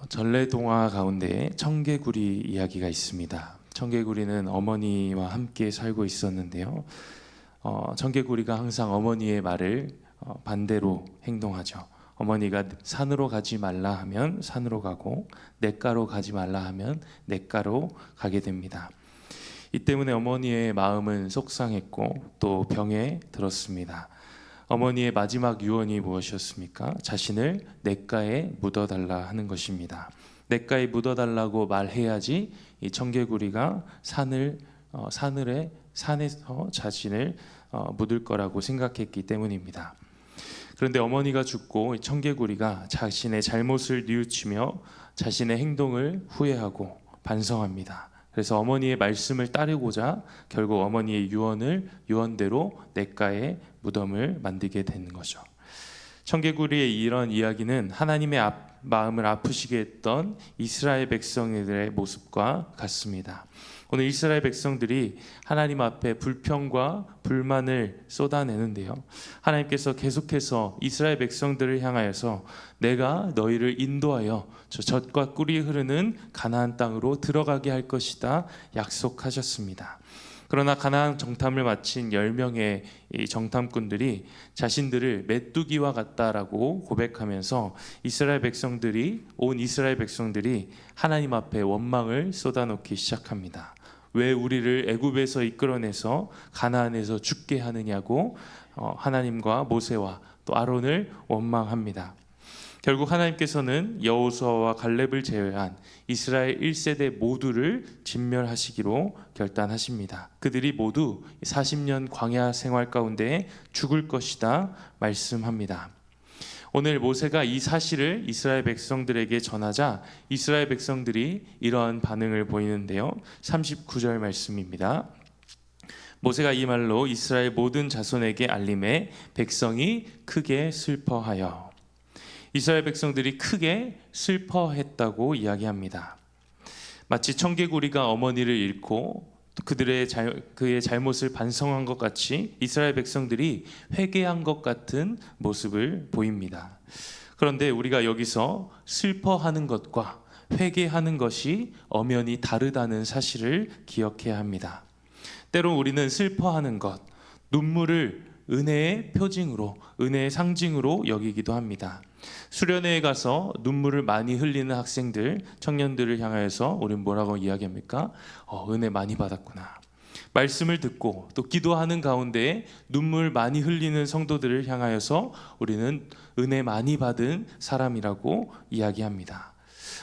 전래동화 가운데 청개구리 이야기가 있습니다. 청개구리는 어머니와 함께 살고 있었는데요. 청개구리가 항상 어머니의 말을 반대로 행동하죠. 어머니가 산으로 가지 말라 하면 산으로 가고 냇가로 가지 말라 하면 냇가로 가게 됩니다. 이 때문에 어머니의 마음은 속상했고 또 병에 들었습니다. 어머니의 마지막 유언이 무엇이었습니까? 자신을 냇가에 묻어달라 하는 것입니다. 냇가에 묻어달라고 말해야지 이 청개구리가 산에서 자신을 묻을 거라고 생각했기 때문입니다. 그런데 어머니가 죽고 청개구리가 자신의 잘못을 뉘우치며 자신의 행동을 후회하고 반성합니다. 그래서 어머니의 말씀을 따르고자 결국 어머니의 유언대로 냇가에 무덤을 만들게 되는 거죠. 청개구리의 이런 이야기는 하나님의 마음을 아프시게 했던 이스라엘 백성들의 모습과 같습니다. 오늘 이스라엘 백성들이 하나님 앞에 불평과 불만을 쏟아내는데요. 하나님께서 계속해서 이스라엘 백성들을 향하여서 내가 너희를 인도하여 저 젖과 꿀이 흐르는 가나안 땅으로 들어가게 할 것이다 약속하셨습니다. 그러나 가나안 정탐을 마친 10명의 이 정탐꾼들이 자신들을 메뚜기와 같다라고 고백하면서 온 이스라엘 백성들이 하나님 앞에 원망을 쏟아놓기 시작합니다. 왜 우리를 애굽에서 이끌어내서 가나안에서 죽게 하느냐고 하나님과 모세와 또 아론을 원망합니다. 결국 하나님께서는 여호수아와 갈렙을 제외한 이스라엘 1세대 모두를 진멸하시기로 결단하십니다. 그들이 모두 40년 광야 생활 가운데 죽을 것이다 말씀합니다. 오늘 모세가 이 사실을 이스라엘 백성들에게 전하자 이스라엘 백성들이 이러한 반응을 보이는데요. 39절 말씀입니다. 모세가 이 말로 이스라엘 모든 자손에게 알림해 백성이 크게 슬퍼하여. 이스라엘 백성들이 크게 슬퍼했다고 이야기합니다. 마치 청개구리가 어머니를 잃고 그의 잘못을 반성한 것 같이 이스라엘 백성들이 회개한 것 같은 모습을 보입니다. 그런데 우리가 여기서 슬퍼하는 것과 회개하는 것이 엄연히 다르다는 사실을 기억해야 합니다. 때로 우리는 슬퍼하는 것, 눈물을 은혜의 표징으로, 은혜의 상징으로 여기기도 합니다. 수련회에 가서 눈물을 많이 흘리는 학생들, 청년들을 향하여서 우리는 뭐라고 이야기합니까? 은혜 많이 받았구나. 말씀을 듣고 또 기도하는 가운데 눈물 많이 흘리는 성도들을 향하여서 우리는 은혜 많이 받은 사람이라고 이야기합니다.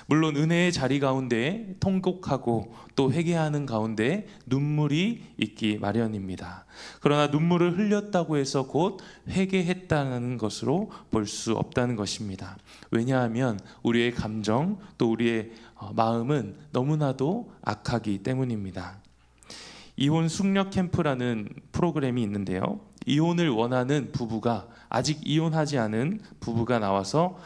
물론 은혜의 자리 가운데 통곡하고 또 회개하는 가운데 눈물이 있기 마련입니다. 그러나 눈물을 흘렸다고 해서 곧 회개했다는 것으로 볼 수 없다는 것입니다. 왜냐하면 우리의 감정 또 우리의 마음은 너무나도 악하기 때문입니다. 이혼 숙녀 캠프라는 프로그램이 있는데요. 이혼을 원하는 부부가 아직 이혼하지 않은 부부가 나와서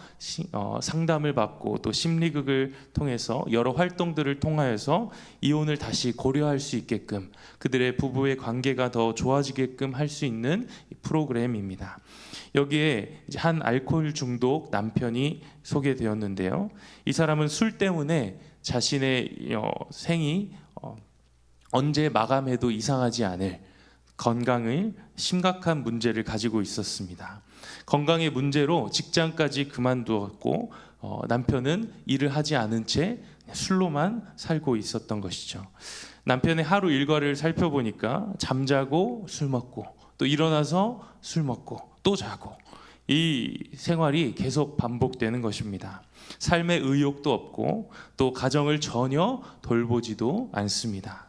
상담을 받고 또 심리극을 통해서 여러 활동들을 통하여서 이혼을 다시 고려할 수 있게끔 그들의 부부의 관계가 더 좋아지게끔 할 수 있는 프로그램입니다. 여기에 한 알코올 중독 남편이 소개되었는데요. 이 사람은 술 때문에 자신의 생이 언제 마감해도 이상하지 않을 건강의 심각한 문제를 가지고 있었습니다. 건강의 문제로 직장까지 그만두었고 남편은 일을 하지 않은 채 술로만 살고 있었던 것이죠. 남편의 하루 일과를 살펴보니까 잠자고 술 먹고 또 일어나서 술 먹고 또 자고 이 생활이 계속 반복되는 것입니다. 삶의 의욕도 없고 또 가정을 전혀 돌보지도 않습니다.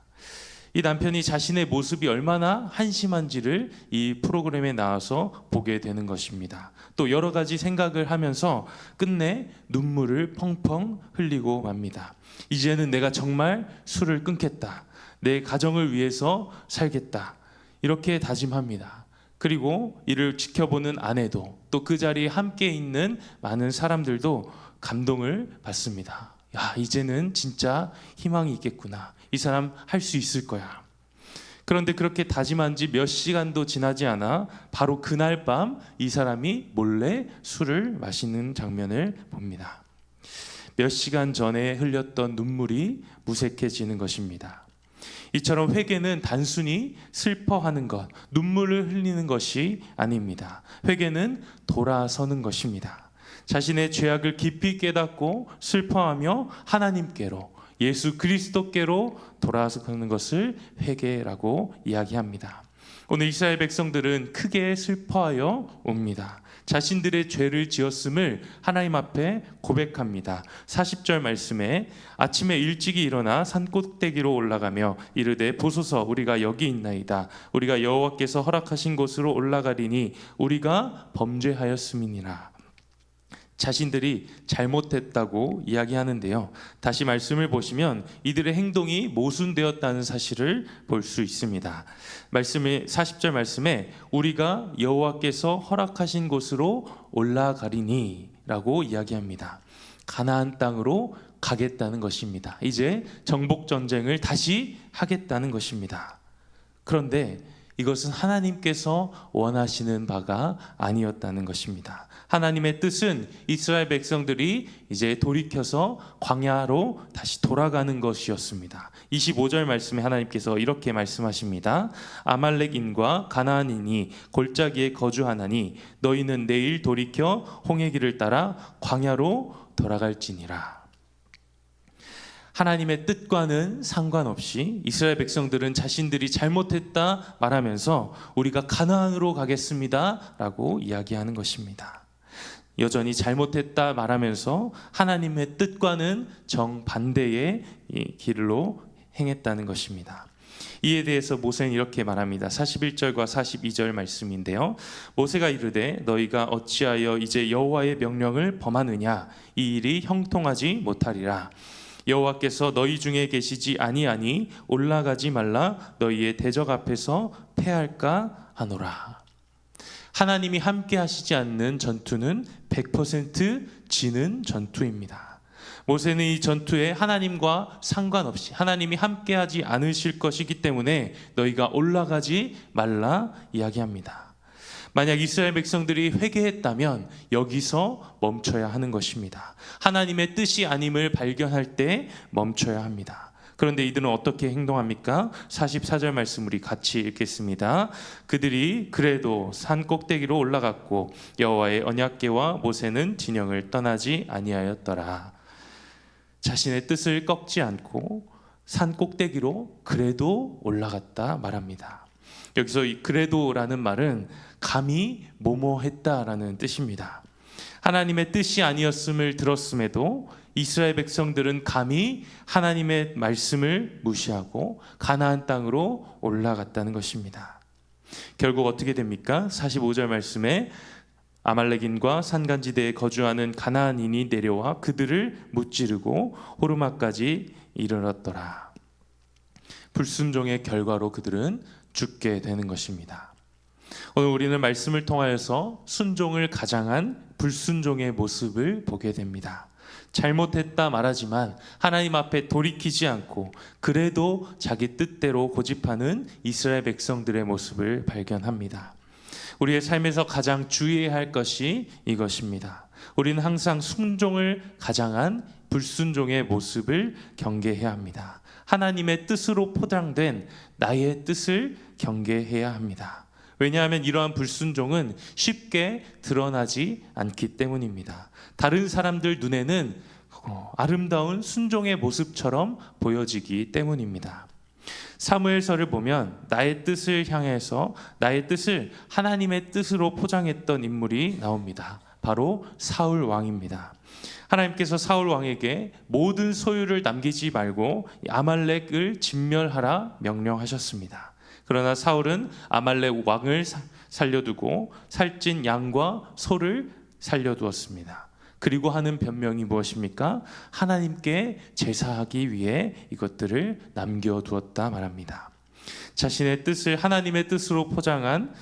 이 남편이 자신의 모습이 얼마나 한심한지를 이 프로그램에 나와서 보게 되는 것입니다. 또 여러 가지 생각을 하면서 끝내 눈물을 펑펑 흘리고 맙니다. 이제는 내가 정말 술을 끊겠다. 내 가정을 위해서 살겠다. 이렇게 다짐합니다. 그리고 이를 지켜보는 아내도 또 그 자리에 함께 있는 많은 사람들도 감동을 받습니다. 야, 이제는 진짜 희망이 있겠구나. 이 사람 할 수 있을 거야. 그런데 그렇게 다짐한 지 몇 시간도 지나지 않아 바로 그날 밤 이 사람이 몰래 술을 마시는 장면을 봅니다. 몇 시간 전에 흘렸던 눈물이 무색해지는 것입니다. 이처럼 회개는 단순히 슬퍼하는 것, 눈물을 흘리는 것이 아닙니다. 회개는 돌아서는 것입니다. 자신의 죄악을 깊이 깨닫고 슬퍼하며 하나님께로, 예수 그리스도께로 돌아서는 것을 회개라고 이야기합니다. 오늘 이스라엘 백성들은 크게 슬퍼하여 옵니다. 자신들의 죄를 지었음을 하나님 앞에 고백합니다. 40절 말씀에 아침에 일찍이 일어나 산꼭대기로 올라가며 이르되 보소서 우리가 여기 있나이다. 우리가 여호와께서 허락하신 곳으로 올라가리니 우리가 범죄하였음이니라. 자신들이 잘못했다고 이야기하는데요. 다시 말씀을 보시면 이들의 행동이 모순되었다는 사실을 볼 수 있습니다. 말씀의 40절 말씀에 우리가 여호와께서 허락하신 곳으로 올라가리니 라고 이야기합니다. 가나안 땅으로 가겠다는 것입니다. 이제 정복 전쟁을 다시 하겠다는 것입니다. 그런데 이것은 하나님께서 원하시는 바가 아니었다는 것입니다. 하나님의 뜻은 이스라엘 백성들이 이제 돌이켜서 광야로 다시 돌아가는 것이었습니다. 25절 말씀에 하나님께서 이렇게 말씀하십니다. 아말렉인과 가나안인이 골짜기에 거주하나니 너희는 내일 돌이켜 홍해 길을 따라 광야로 돌아갈지니라. 하나님의 뜻과는 상관없이 이스라엘 백성들은 자신들이 잘못했다 말하면서 우리가 가나안으로 가겠습니다 라고 이야기하는 것입니다. 여전히 잘못했다 말하면서 하나님의 뜻과는 정반대의 길로 행했다는 것입니다. 이에 대해서 모세는 이렇게 말합니다. 41절과 42절 말씀인데요. 모세가 이르되 너희가 어찌하여 이제 여호와의 명령을 범하느냐 이 일이 형통하지 못하리라. 여호와께서 너희 중에 계시지 아니하니 올라가지 말라 너희의 대적 앞에서 패할까 하노라. 하나님이 함께 하시지 않는 전투는 100% 지는 전투입니다. 모세는 이 전투에 하나님과 상관없이 하나님이 함께 하지 않으실 것이기 때문에 너희가 올라가지 말라 이야기합니다. 만약 이스라엘 백성들이 회개했다면 여기서 멈춰야 하는 것입니다. 하나님의 뜻이 아님을 발견할 때 멈춰야 합니다. 그런데 이들은 어떻게 행동합니까? 44절 말씀 우리 같이 읽겠습니다. 그들이 그래도 산 꼭대기로 올라갔고 여호와의 언약궤와 모세는 진영을 떠나지 아니하였더라. 자신의 뜻을 꺾지 않고 산 꼭대기로 그래도 올라갔다 말합니다. 여기서 이 그래도라는 말은 감히 뭐뭐했다라는 뜻입니다. 하나님의 뜻이 아니었음을 들었음에도 이스라엘 백성들은 감히 하나님의 말씀을 무시하고 가나안 땅으로 올라갔다는 것입니다. 결국 어떻게 됩니까? 45절 말씀에 아말렉인과 산간지대에 거주하는 가나안인이 내려와 그들을 무찌르고 호르마까지 이르렀더라. 불순종의 결과로 그들은 죽게 되는 것입니다. 오늘 우리는 말씀을 통하여서 순종을 가장한 불순종의 모습을 보게 됩니다. 잘못했다 말하지만 하나님 앞에 돌이키지 않고 그래도 자기 뜻대로 고집하는 이스라엘 백성들의 모습을 발견합니다. 우리의 삶에서 가장 주의해야 할 것이 이것입니다. 우리는 항상 순종을 가장한 불순종의 모습을 경계해야 합니다. 하나님의 뜻으로 포장된 나의 뜻을 경계해야 합니다. 왜냐하면 이러한 불순종은 쉽게 드러나지 않기 때문입니다. 다른 사람들 눈에는 아름다운 순종의 모습처럼 보여지기 때문입니다. 사무엘서를 보면 나의 뜻을 향해서 나의 뜻을 하나님의 뜻으로 포장했던 인물이 나옵니다. 바로 사울 왕입니다. 하나님께서 사울 왕에게 모든 소유를 남기지 말고 아말렉을 진멸하라 명령하셨습니다. 그러나 사울은 아말렉 왕을 살려두고 살찐 양과 소를 살려두었습니다. 그리고 하는 변명이 무엇입니까? 하나님께 제사하기 위해 이것들을 남겨두었다 말합니다. 자신의 뜻을 하나님의 뜻으로 포장한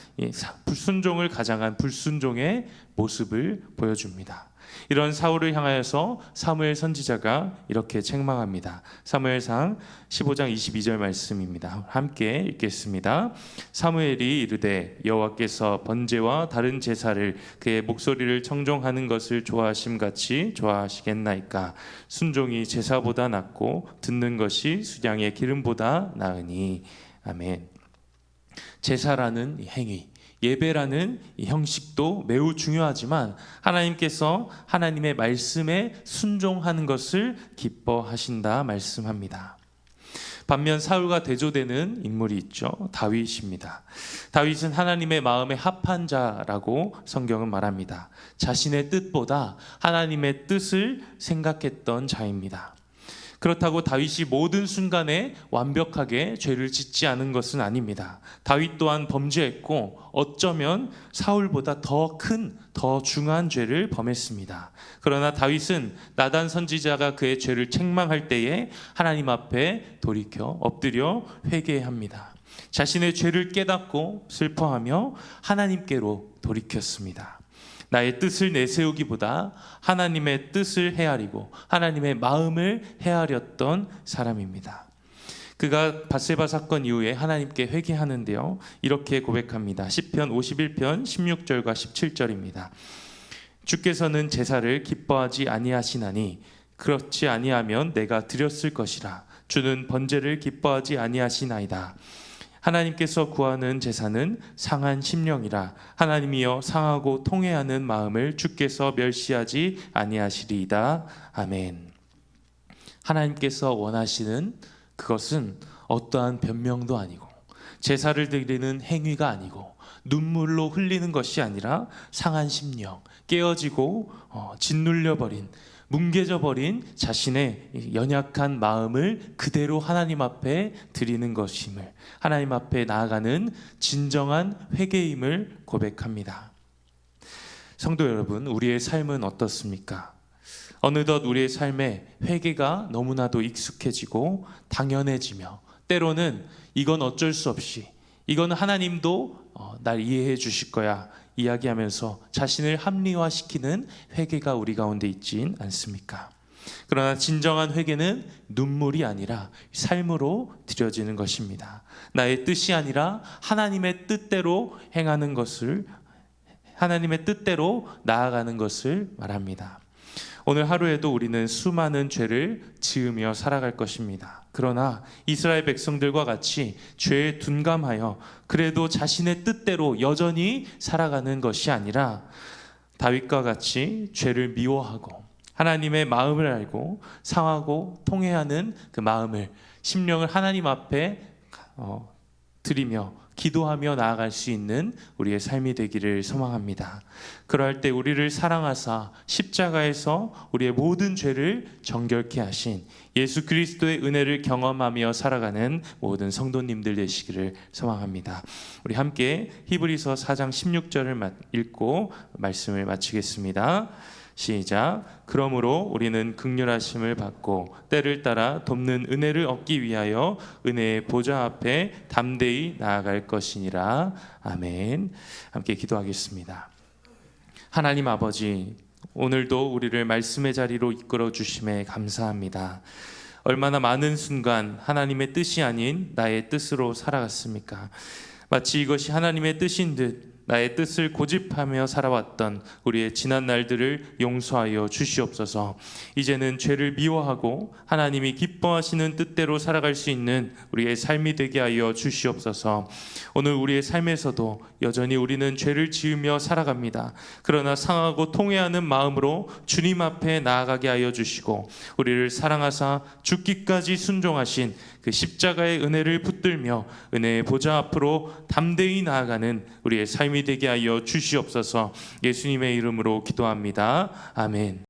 불순종을 가장한 불순종의 모습을 보여줍니다. 이런 사울을 향하여서 사무엘 선지자가 이렇게 책망합니다. 사무엘상 15장 22절 말씀입니다. 함께 읽겠습니다. 사무엘이 이르되 여호와께서 번제와 다른 제사를 그의 목소리를 청종하는 것을 좋아하심같이 좋아하시겠나이까. 순종이 제사보다 낫고 듣는 것이 수량의 기름보다 나으니. 아멘. 제사라는 행위, 예배라는 형식도 매우 중요하지만 하나님께서 하나님의 말씀에 순종하는 것을 기뻐하신다 말씀합니다. 반면 사울과 대조되는 인물이 있죠. 다윗입니다. 다윗은 하나님의 마음에 합한 자라고 성경은 말합니다. 자신의 뜻보다 하나님의 뜻을 생각했던 자입니다. 그렇다고 다윗이 모든 순간에 완벽하게 죄를 짓지 않은 것은 아닙니다. 다윗 또한 범죄했고 어쩌면 사울보다 더 큰, 더 중한 죄를 범했습니다. 그러나 다윗은 나단 선지자가 그의 죄를 책망할 때에 하나님 앞에 돌이켜 엎드려 회개합니다. 자신의 죄를 깨닫고 슬퍼하며 하나님께로 돌이켰습니다. 나의 뜻을 내세우기보다 하나님의 뜻을 헤아리고 하나님의 마음을 헤아렸던 사람입니다. 그가 밧세바 사건 이후에 하나님께 회개하는데요, 이렇게 고백합니다. 시편 51편 16절과 17절입니다. 주께서는 제사를 기뻐하지 아니하시나니 그렇지 아니하면 내가 드렸을 것이라. 주는 번제를 기뻐하지 아니하시나이다. 하나님께서 구하는 제사는 상한 심령이라. 하나님이여 상하고 통회하는 마음을 주께서 멸시하지 아니하시리이다. 아멘. 하나님께서 원하시는 그것은 어떠한 변명도 아니고 제사를 드리는 행위가 아니고 눈물로 흘리는 것이 아니라 상한 심령, 깨어지고 짓눌려버린, 뭉개져버린 자신의 연약한 마음을 그대로 하나님 앞에 드리는 것임을, 하나님 앞에 나아가는 진정한 회개임을 고백합니다. 성도 여러분, 우리의 삶은 어떻습니까? 어느덧 우리의 삶에 회개가 너무나도 익숙해지고 당연해지며 때로는 이건 어쩔 수 없이, 이건 하나님도 날 이해해 주실 거야 이야기하면서 자신을 합리화시키는 회개가 우리 가운데 있진 않습니까? 그러나 진정한 회개는 눈물이 아니라 삶으로 드려지는 것입니다. 나의 뜻이 아니라 하나님의 뜻대로 행하는 것을, 하나님의 뜻대로 나아가는 것을 말합니다. 오늘 하루에도 우리는 수많은 죄를 지으며 살아갈 것입니다. 그러나 이스라엘 백성들과 같이 죄에 둔감하여 그래도 자신의 뜻대로 여전히 살아가는 것이 아니라 다윗과 같이 죄를 미워하고 하나님의 마음을 알고 상하고 통회하는 그 마음을, 심령을 하나님 앞에 드리며 기도하며 나아갈 수 있는 우리의 삶이 되기를 소망합니다. 그럴 때 우리를 사랑하사 십자가에서 우리의 모든 죄를 정결케 하신 예수 그리스도의 은혜를 경험하며 살아가는 모든 성도님들 되시기를 소망합니다. 우리 함께 히브리서 4장 16절을 읽고 말씀을 마치겠습니다. 시작. 그러므로 우리는 긍휼하심을 받고 때를 따라 돕는 은혜를 얻기 위하여 은혜의 보좌 앞에 담대히 나아갈 것이니라. 아멘. 함께 기도하겠습니다. 하나님 아버지, 오늘도 우리를 말씀의 자리로 이끌어 주심에 감사합니다. 얼마나 많은 순간 하나님의 뜻이 아닌 나의 뜻으로 살아갔습니까? 마치 이것이 하나님의 뜻인 듯 나의 뜻을 고집하며 살아왔던 우리의 지난 날들을 용서하여 주시옵소서. 이제는 죄를 미워하고 하나님이 기뻐하시는 뜻대로 살아갈 수 있는 우리의 삶이 되게 하여 주시옵소서. 오늘 우리의 삶에서도 여전히 우리는 죄를 지으며 살아갑니다. 그러나 상하고 통회하는 마음으로 주님 앞에 나아가게 하여 주시고 우리를 사랑하사 죽기까지 순종하신 그 십자가의 은혜를 붙들며 은혜의 보좌 앞으로 담대히 나아가는 우리의 삶이 되게 하여 주시옵소서. 예수님의 이름으로 기도합니다. 아멘.